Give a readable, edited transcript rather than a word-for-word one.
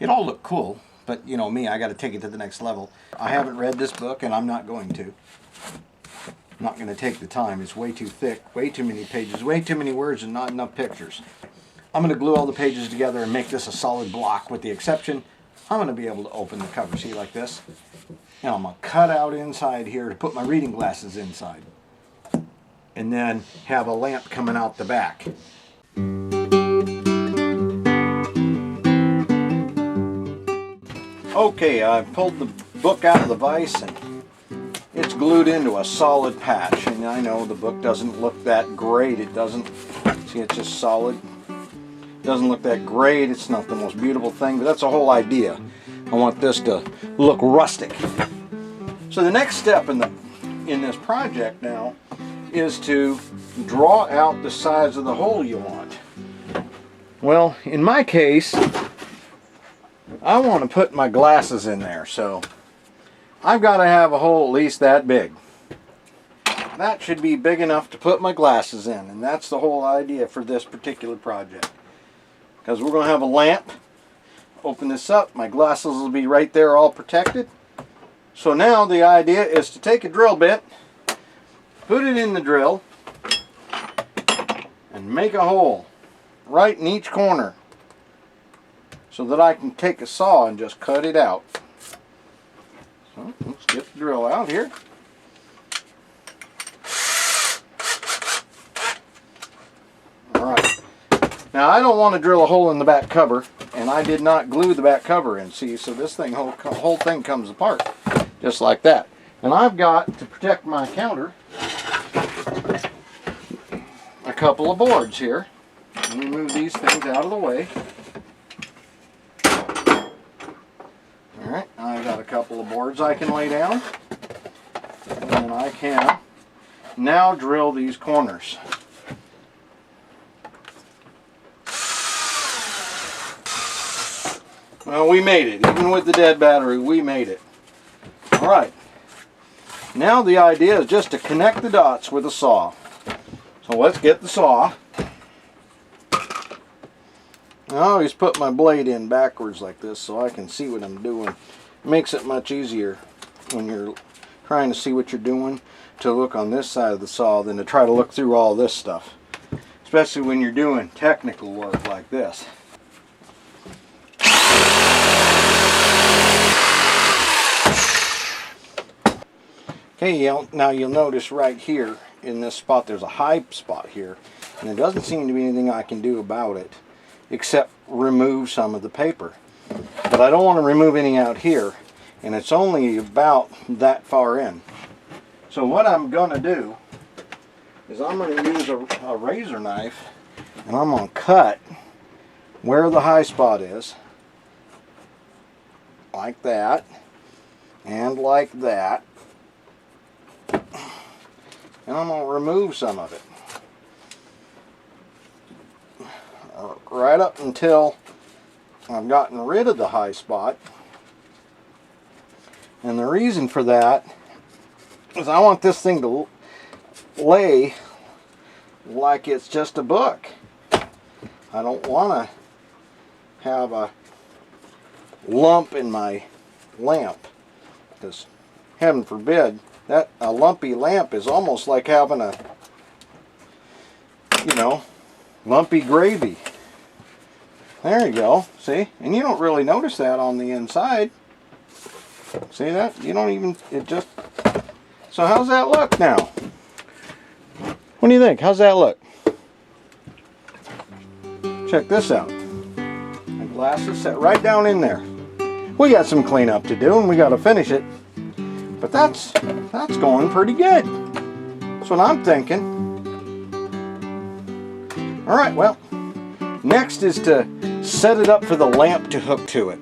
It all looked cool, but you know me, I got to take it to the next level. I haven't read this book, and I'm not going to. I'm not going to take the time. It's way too thick, way too many pages, way too many words, and not enough pictures. I'm going to glue all the pages together and make this a solid block, with the exception, I'm going to be able to open the cover, see, like this. Now I'm going to cut out inside here to put my reading glasses inside. And then have a lamp coming out the back. Okay, I've pulled the book out of the vise and it's glued into a solid patch. And I know the book doesn't look that great. It doesn't, see, it's just solid. It doesn't look that great. It's not the most beautiful thing, but that's the whole idea. I want this to look rustic. So the next step in this project now is to draw out the size of the hole you want. Well, in my case, I want to put my glasses in there, so I've got to have a hole at least that big. That should be big enough to put my glasses in, and that's the whole idea for this particular project. Because we're going to have a lamp. Open this up, my glasses will be right there all protected. So now the idea is to take a drill bit, put it in the drill, and make a hole right in each corner so that I can take a saw and just cut it out. So let's get the drill out here. Alright. Now I don't want to drill a hole in the back cover, and I did not glue the back cover in, see, so this thing, whole thing comes apart just like that. And I've got to protect my counter a couple of boards here. Let me move these things out of the way. Alright, I've got a couple of boards I can lay down. And I can now drill these corners. Well, we made it. Even with the dead battery, we made it. Alright. Now the idea is just to connect the dots with a saw. So let's get the saw. I always put my blade in backwards like this so I can see what I'm doing. It makes it much easier when you're trying to see what you're doing to look on this side of the saw than to try to look through all this stuff. Especially when you're doing technical work like this. Okay, now you'll notice right here in this spot there's a high spot here, and there doesn't seem to be anything I can do about it except remove some of the paper. But I don't want to remove any out here, and it's only about that far in. So what I'm going to do is I'm going to use a razor knife, and I'm going to cut where the high spot is, like that, and like that. And I'm going to remove some of it. Right up until I've gotten rid of the high spot. And the reason for that is I want this thing to lay like it's just a book. I don't want to have a lump in my lamp, because heaven forbid, that a lumpy lamp is almost like having a, you know, lumpy gravy. There you go, see? And you don't really notice that on the inside. See that? You don't even, it just, so how's that look now? What do you think? How's that look? Check this out. My glasses set right down in there. We got some cleanup to do and we got to finish it. But that's going pretty good. That's what I'm thinking. Alright, well, next is to set it up for the lamp to hook to it.